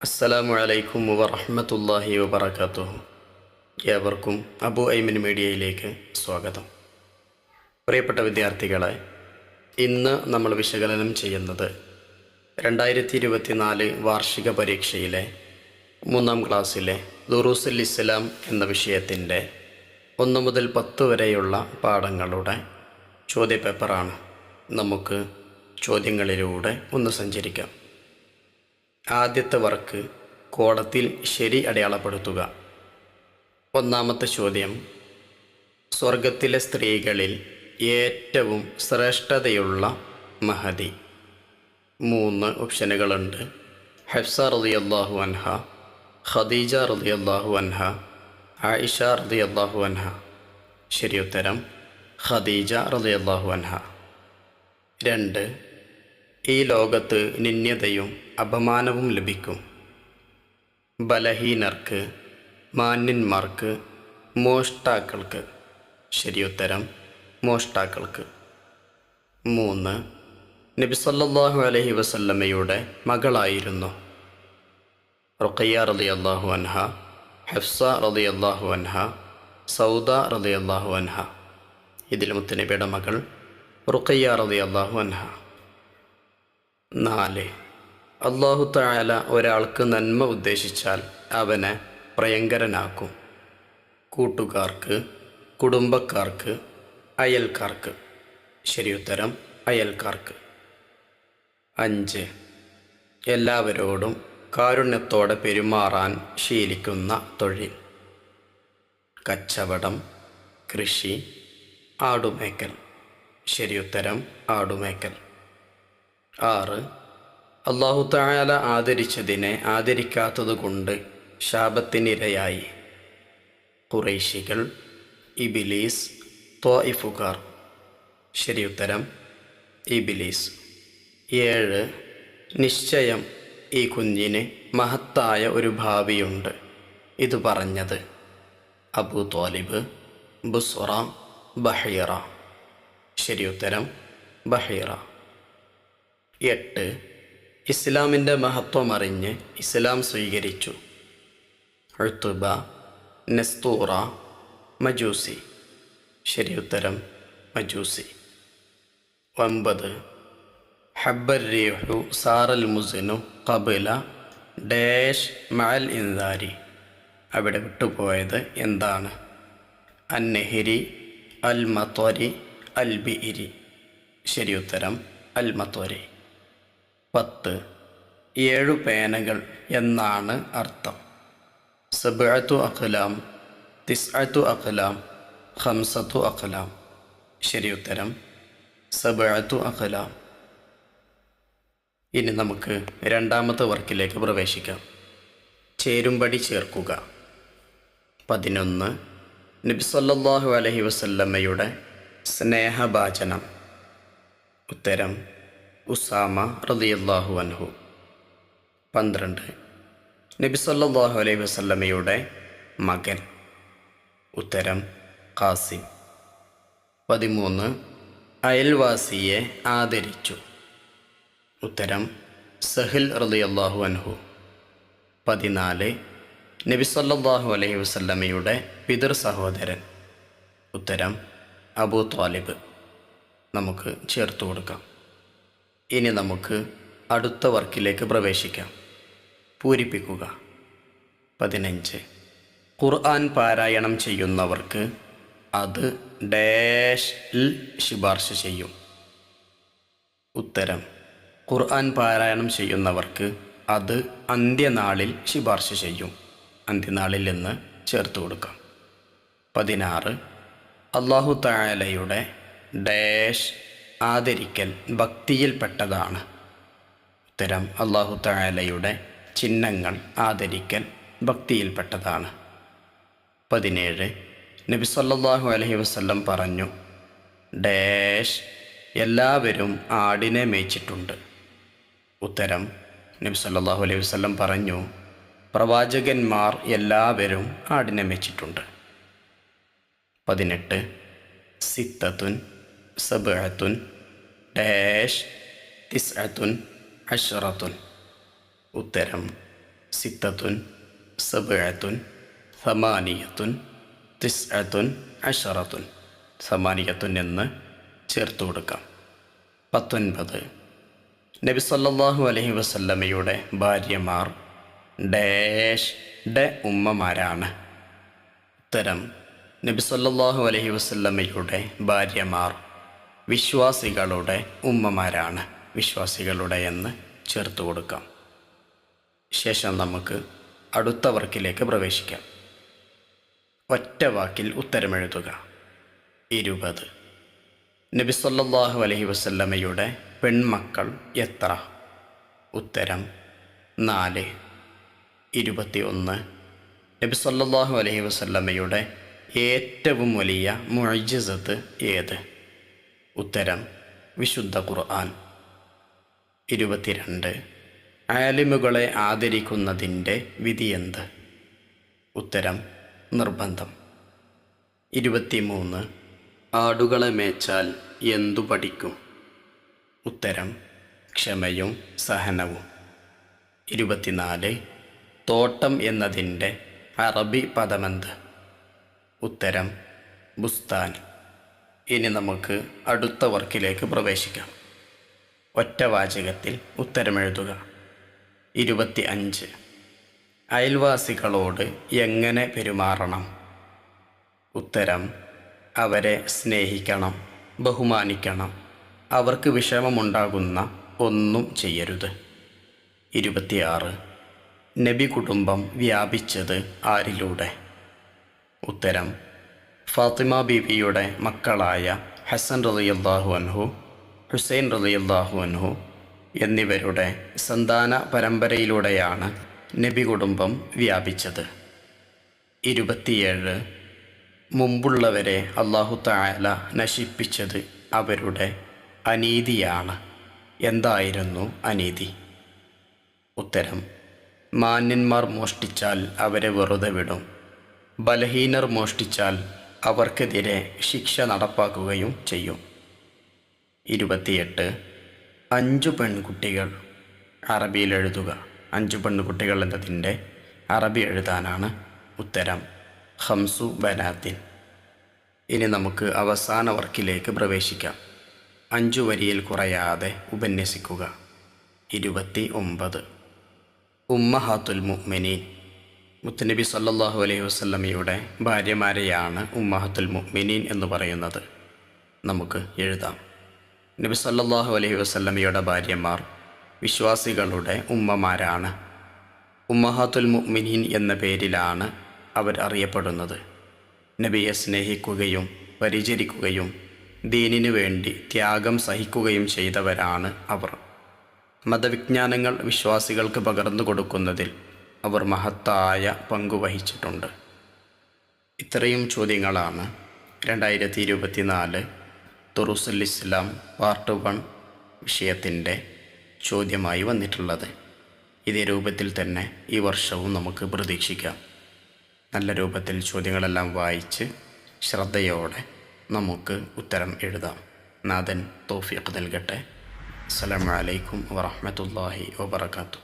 അസ്സലാമു അലൈക്കും വറഹ്മത്തുള്ളാഹി വബറകാതുഹു. ഏവർക്കും അബു ഐമൻ മീഡിയയിലേക്ക് സ്വാഗതം. പ്രിയപ്പെട്ട വിദ്യാർത്ഥികളെ, ഇന്ന് നമ്മൾ വിശകലനം ചെയ്യുന്നത് 2024 വാർഷിക പരീക്ഷയിലെ 3ാം ക്ലാസ്സിലെ ദുറൂസുൽ ഇസ്ലാം എന്ന വിഷയത്തിൻ്റെ 1 മുതൽ 10 വരെയുള്ള പാഠങ്ങളുടെ ചോദ്യപേപ്പറാണ്. നമുക്ക് ചോദ്യങ്ങളിലൂടെ ഒന്ന് സഞ്ചരിക്കാം. ആദ്യത്തെ വർക്ക് കോളത്തിൽ ശരി അടയാളപ്പെടുത്തുക. ഒന്നാമത്തെ ചോദ്യം: സ്വർഗത്തിലെ സ്ത്രീകളിൽ ഏറ്റവും ശ്രേഷ്ഠതയുള്ള മഹദി. 3 ഓപ്ഷനുകളുണ്ട്: ഹഫ്സ റളിയല്ലാഹു അൻഹ, ഖദീജ റളിയല്ലാഹു അൻഹ, ആയിഷ റളിയല്ലാഹു അൻഹ. ശരിയുത്തരം ഖദീജ റളിയല്ലാഹു അൻഹ. 2. ഈ ലോകത്ത് നിന്ദ്യതയും അപമാനവും ലഭിക്കും. ബലഹീനർക്ക്, മാന്യന്മാർക്ക്, മോഷ്ടാക്കൾക്ക്. ശരിയുത്തരം മോഷ്ടാക്കൾക്ക്. 3. നബി സല്ലല്ലാഹു അലൈഹി വസല്ലമയുടെ മകളായിരുന്നു റുഖയ്യ റളിയല്ലാഹു അൻഹ, ഹഫ്സ റളിയല്ലാഹു അൻഹ, സൗദ റളിയല്ലാഹു അൻഹ. ഇതിൽ മുത്തുനബിയുടെ മകൾ റുഖയ്യ റളിയല്ലാഹു അൻഹ. 4. അല്ലാഹു തആല ഒരാൾക്ക് നന്മ ഉദ്ദേശിച്ചാൽ അവനെ പ്രിയങ്കരനാക്കും. കൂട്ടുകാർക്ക്, കുടുംബക്കാർക്ക്, അയൽക്കാർക്ക്. ശരിയുത്തരം അയൽക്കാർക്ക്. 5. എല്ലാവരോടും കാരുണ്യത്തോടെ പെരുമാറാൻ ശീലിക്കുന്ന തൊഴിൽ. കച്ചവടം, കൃഷി, ആടുമേക്കൽ. ശരിയുത്തരം ആടുമേക്കൽ. 6. അല്ലാഹു തആല ആദരിച്ചതിനെ ആദരിക്കാത്തതുകൊണ്ട് ശാപത്തിനിരയായി ഖുറൈശികൾ, ഇബ്ലീസ്, ത്വായിഫുകാർ. ശരിയുത്തരം ഇബ്ലീസ്. 7. നിശ്ചയം ഈ കുഞ്ഞിന് മഹത്തായ ഒരു ഭാവിയുണ്ട്. ഇത് പറഞ്ഞത് അബൂ ത്വാലിബ്, ബുസ്റ, ബഹീറ. ശരിയുത്തരം ബഹീറ. 8. ഇസ്ലാമിൻ്റെ മഹത്വം അറിഞ്ഞ് ഇസ്ലാം സ്വീകരിച്ചു. ഉത്ബ, നസ്തൂറ, മജൂസി. ശരിയുത്തരം മജൂസി. 9. ഹബ്ബർരീഹു സാറൽ മുസ്നു ഖബല ഡാഷ് മഅൽ ഇൻദാരി. അവിടെ വിട്ടുപോയത് എന്താണ്? അന്നഹിരി, അൽ മത്വരി, അൽ ബിഇരി. ശരിയുത്തരം അൽ മത്വരി. 10. 7 പേനകൾ എന്നാണ് അർത്ഥം. സബ്അത്തു അഖ്ലാം, തിസ്അത്തു അഖ്ലാം, ഖംസത്തു അഖ്ലാം. ശരിയുത്തരം സബ്അത്തു അഖ്ലാം. ഇനി നമുക്ക് 2ാമത്തെ വർക്കിലേക്ക് പ്രവേശിക്കാം. ചേരുംപടി ചേർക്കുക. 11. നബി സല്ലല്ലാഹു അലൈഹി വസല്ലമയുടെ സ്നേഹഭാചനം. ഉത്തരം ഉസാമ റളിയല്ലാഹു അൻഹു. 12. നബി സല്ലല്ലാഹു അലൈഹി വസല്ലമയുടെ മകൻ. ഉത്തരം ഖാസിം. 13. അയൽവാസിയെ ആദരിച്ചു. ഉത്തരം സഹിൽ റളിയല്ലാഹു അൻഹു. 14. നബി സല്ലല്ലാഹു അലൈഹി വസല്ലമയുടെ പിതൃ സഹോദരൻ. ഉത്തരം അബൂ ത്വാലിബ്. നമുക്ക് ചേർത്ത് കൊടുക്കാം. ഇനി നമുക്ക് അടുത്ത വർക്കിലേക്ക് പ്രവേശിക്കാം. പൂരിപ്പിക്കുക. 15. ഖുർആൻ പാരായണം ചെയ്യുന്നവർക്ക് അത് ഡാഷിൽ ശുപാർശ ചെയ്യും. ഉത്തരം ഖുർആൻ പാരായണം ചെയ്യുന്നവർക്ക് അത് അന്ത്യനാളിൽ ശുപാർശ ചെയ്യും. അന്ത്യനാളിൽ എന്ന് ചേർത്ത് കൊടുക്കാം. 16. അല്ലാഹു തആലയുടെ ഡാഷ് ആദരിക്കൽ ഭക്തിയിൽപ്പെട്ടതാണ്. ഉത്തരം അല്ലാഹു തആലയുടെ ചിഹ്നങ്ങൾ ആദരിക്കൽ ഭക്തിയിൽപ്പെട്ടതാണ്. 17. നബി സല്ലല്ലാഹു അലൈഹി വസല്ലം പറഞ്ഞു: ഡാഷ് എല്ലാവരും ആടിനെ മേച്ചിട്ടുണ്ട്. ഉത്തരം നബി സല്ലല്ലാഹു അലൈഹി വസല്ലം പറഞ്ഞു: പ്രവാചകന്മാർ എല്ലാവരും ആടിനെ മേച്ചിട്ടുണ്ട്. 18. സിത്തത്തുൻ സബ്അത്തുൻ ഡാഷ് തിസ്അത്തുൻ അശ്റത്തുൻ. ഉത്തരം സിത്തത്തുൻ, സബ്അത്തുൻ, സമാനിയത്തുൻ, തിസ്അത്തുൻ, അശറത്തുൻ. സമാനിയത്തുൻ എന്ന് ചേർത്ത് കൊടുക്കാം. 19. നബി സല്ലല്ലാഹു അലൈഹി വസല്ലമയുടെ ഭാര്യമാർ ഡാഷ് ഡ ഉമ്മമാരാണ്. ഉത്തരം: നബി സല്ലല്ലാഹു അലൈഹി വസല്ലമയുടെ ഭാര്യമാർ വിശ്വാസികളുടെ ഉമ്മമാരാണ്. വിശ്വാസികളുടെ എന്ന് ചേർത്ത് കൊടുക്കാം. ശേഷം നമുക്ക് അടുത്ത വർക്കിലേക്ക് പ്രവേശിക്കാം. ഒറ്റ വാക്കിൽ ഉത്തരമെഴുതുക. 20. നബി സല്ലല്ലാഹു അലൈഹി വസല്ലമയുടെ പെൺമക്കൾ എത്ര? ഉത്തരം: 4. 21. നബി സല്ലല്ലാഹു അലൈഹി വസല്ലമയുടെ ഏറ്റവും വലിയ മുഅ്ജിസത്ത് ഏത്? ഉത്തരം: വിശുദ്ധ ഖുർആൻ. 22. ആലിമുകളെ ആദരിക്കുന്നതിൻ്റെ വിധിയെന്ത്? ഉത്തരം: നിർബന്ധം. 23. ആടുകളെ മേച്ചാൽ എന്തു പഠിക്കും? ഉത്തരം: ക്ഷമയും സഹനവും. 24. തോട്ടം എന്നതിൻ്റെ അറബി പദമെന്ത്? ഉത്തരം: ബുസ്താൻ. ഇനി നമുക്ക് അടുത്ത വർക്കിലേക്ക് പ്രവേശിക്കാം. ഒറ്റ വാചകത്തിൽ ഉത്തരമെഴുതുക. 25. അയൽവാസികളോട് എങ്ങനെ പെരുമാറണം? ഉത്തരം: അവരെ സ്നേഹിക്കണം, ബഹുമാനിക്കണം. അവർക്ക് വിഷമമുണ്ടാകുന്ന ഒന്നും ചെയ്യരുത്. 26. നബി കുടുംബം വ്യാപിച്ചത് ആരിലൂടെ? ഉത്തരം: ഫാത്തിമ ബീവിയുടെ മക്കളായ ഹസൻ റളിയല്ലാഹു അൻഹു, ഹുസൈൻ റളിയല്ലാഹു അൻഹു എന്നിവരുടെ സന്താന പരമ്പരയിലൂടെയാണ് നബി കുടുംബം വ്യാപിച്ചത്. 27. മുമ്പുള്ളവരെ അല്ലാഹു തആല നശിപ്പിച്ചത് അവരുടെ അനീതിയാണ്. എന്തായിരുന്നു അനീതി? ഉത്തരം: മാന്യന്മാർ മോഷ്ടിച്ചാൽ അവരെ വെറുതെ വിടും. ബലഹീനർ മോഷ്ടിച്ചാൽ അവർക്കെതിരെ ശിക്ഷ നടപ്പാക്കുകയും ചെയ്യും. 28. 5 പെൺകുട്ടികൾ അറബിയിൽ എഴുതുക. 5 പെൺകുട്ടികൾ എന്നതിൻ്റെ അറബി എഴുതാനാണ്. ഉത്തരം: ഖംസു ബനാത്തിൻ. ഇനി നമുക്ക് അവസാന വർക്കിലേക്ക് പ്രവേശിക്കാം. 5 വരിയിൽ കുറയാതെ ഉപന്യസിക്കുക. 29. ഉമ്മഹാത്തുൽ മുഅ്മിനീൻ. മുത്തുനബി സല്ലല്ലാഹു അലൈഹി വസല്ലമയുടെ ഭാര്യമാരെയാണ് ഉമ്മഹാത്തുൽ മുഅ്മിനീൻ എന്ന് പറയുന്നത്. നമുക്ക് എഴുതാം. നബി സല്ലല്ലാഹു അലൈഹി വസല്ലമയുടെ ഭാര്യമാർ വിശ്വാസികളുടെ ഉമ്മമാരാണ്. ഉമ്മഹാത്തുൽ മുഅ്മിനീൻ എന്ന പേരിലാണ് അവർ അറിയപ്പെടുന്നത്. നബിയെ സ്നേഹിക്കുകയും പരിചരിക്കുകയും ദീനിനു വേണ്ടി ത്യാഗം സഹിക്കുകയും ചെയ്തവരാണ് അവർ. മതവിജ്ഞാനങ്ങൾ വിശ്വാസികൾക്ക് പകർന്നു കൊടുക്കുന്നതിൽ അവർ മഹത്തായ പങ്കുവഹിച്ചിട്ടുണ്ട്. ഇത്രയും ചോദ്യങ്ങളാണ് 2024 തുറൂസുൽ ഇസ്ലാം പാർട്ട് 1 വിഷയത്തിൻ്റെ ചോദ്യമായി വന്നിട്ടുള്ളത്. ഇതേ രൂപത്തിൽ തന്നെ ഈ വർഷവും നമുക്ക് പ്രതീക്ഷിക്കാം. നല്ല രൂപത്തിൽ ചോദ്യങ്ങളെല്ലാം വായിച്ച് ശ്രദ്ധയോടെ നമുക്ക് ഉത്തരം എഴുതാം. നാഥൻ തൗഫീഖ് നൽകട്ടെ. അസ്സലാമു അലൈക്കും വറഹ്മത്തുള്ളാഹി വബറകാതുഹു.